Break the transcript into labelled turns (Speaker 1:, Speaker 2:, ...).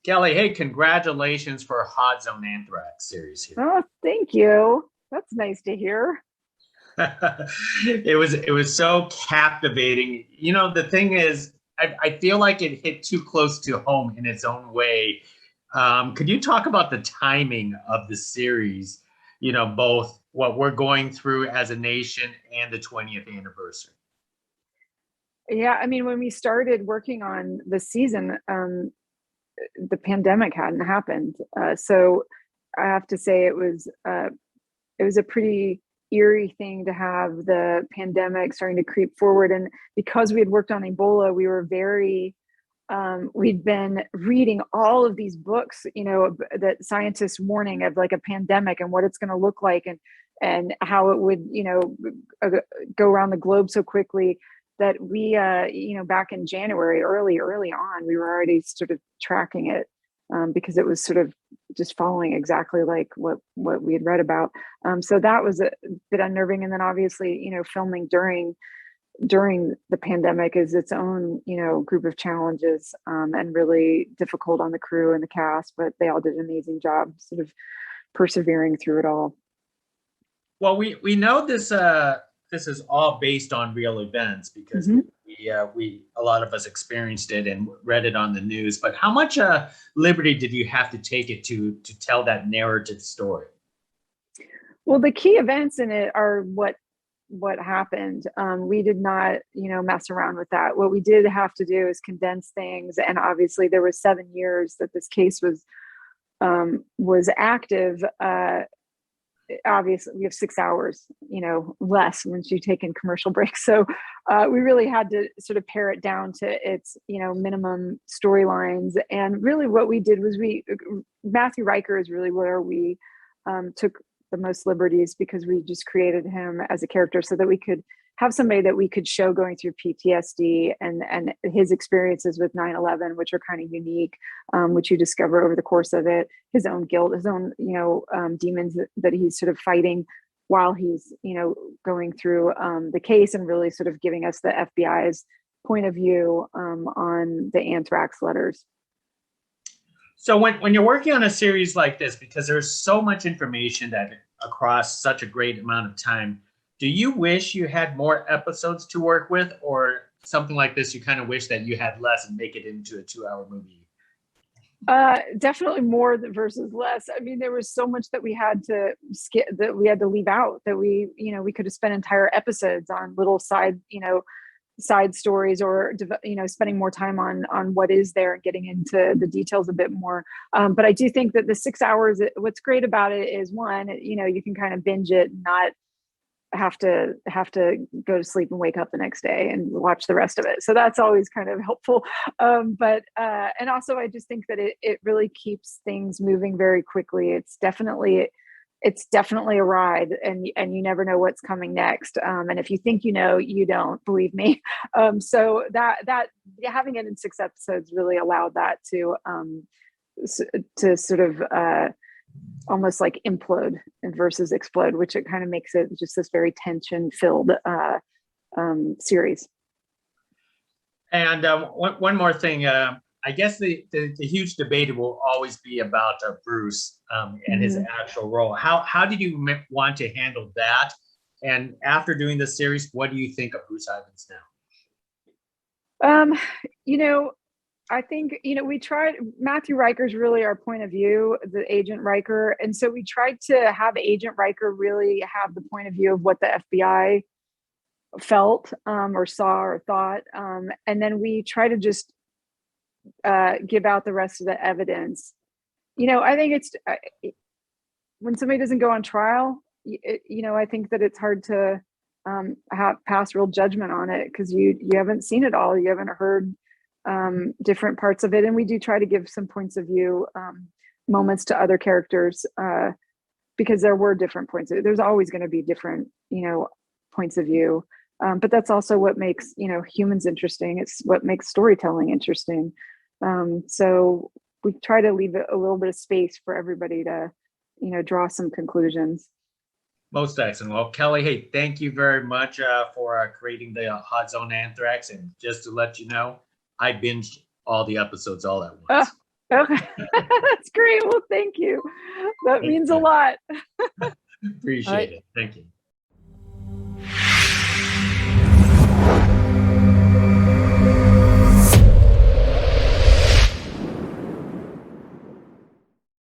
Speaker 1: Kelly, hey, congratulations for Hot Zone Anthrax series here.
Speaker 2: Oh, thank you. That's nice to hear.
Speaker 1: It was so captivating. You know, the thing is, I feel like it hit too close to home in its own way. Could you talk about the timing of the series? You know, both what we're going through as a nation and the 20th anniversary.
Speaker 2: Yeah, I mean, when we started working on the season, the pandemic hadn't happened. So I have to say it was a pretty eerie thing to have the pandemic starting to creep forward. And because we had worked on Ebola, we were very we'd been reading all of these books, that scientists warning of like a pandemic and what it's going to look like, and how it would, uh, go around the globe so quickly that we, back in January, early on, we were already sort of tracking it, because it was sort of just following exactly like what we had read about. So that was a bit unnerving, and then obviously, filming during the pandemic is its own, group of challenges, and really difficult on the crew and the cast, but they all did an amazing job sort of persevering through it all.
Speaker 1: Well, we know this is all based on real events because
Speaker 2: Mm-hmm.
Speaker 1: we a lot of us experienced it and read it on the news. But how much liberty did you have to take it to tell that narrative story?
Speaker 2: Well, the key events in it are what happened. We did not, mess around with that. What we did have to do is condense things, and obviously there was 7 years that this case was active. Obviously, we have 6 hours, less once you take in commercial breaks. So we really had to sort of pare it down to its, minimum storylines. And really, what we did was Matthew Riker is really where we took the most liberties, because we just created him as a character so that we could have somebody that we could show going through PTSD and his experiences with 9/11, which are kind of unique, which you discover over the course of it, his own guilt, his own, demons that he's sort of fighting while he's, going through the case, and really sort of giving us the FBI's point of view on the anthrax letters.
Speaker 1: So when you're working on a series like this, because there's so much information that across such a great amount of time, do you wish you had more episodes to work with, or something like this, you kind of wish that you had less and make it into a 2 hour movie?
Speaker 2: Definitely more versus less. I mean, there was so much that we had to skip, that we had to leave out, that we could have spent entire episodes on little side stories, or spending more time on what is there and getting into the details a bit more. But I do think that the 6 hours, what's great about it is, one, you can kind of binge it and not have to go to sleep and wake up the next day and watch the rest of it. So that's always kind of helpful. But and also, I just think that it really keeps things moving very quickly. It's definitely a ride, and you never know what's coming next. And if you think you don't, believe me. So that having it in 6 episodes really allowed that to sort of almost like implode versus explode, which it kind of makes it just this very tension filled series.
Speaker 1: And one more thing, I guess the huge debate will always be about Bruce, and his
Speaker 2: Mm-hmm.
Speaker 1: actual role. How did you want to handle that? And after doing this series, what do you think of Bruce Ivans now?
Speaker 2: Um, you know, I think, we tried, Matthew Riker's really our point of view, the Agent Riker. And so we tried to have Agent Riker really have the point of view of what the FBI felt, or saw or thought. And then we try to just give out the rest of the evidence. I think it's when somebody doesn't go on trial, I think that it's hard to pass real judgment on it, because you haven't seen it all. You haven't heard different parts of it, and we do try to give some points of view, moments to other characters, because there were different points of, there's always going to be different points of view, but that's also what makes humans interesting. It's what makes storytelling interesting. So we try to leave a little bit of space for everybody to draw some conclusions.
Speaker 1: Most excellent. Well, Kelly, hey, thank you very much for creating the Hot Zone Anthrax. And just to let you know, I binged all the episodes all at
Speaker 2: Oh,
Speaker 1: once.
Speaker 2: Okay, that's great. Well, thank you. That means a lot.
Speaker 1: Appreciate it. Thank you.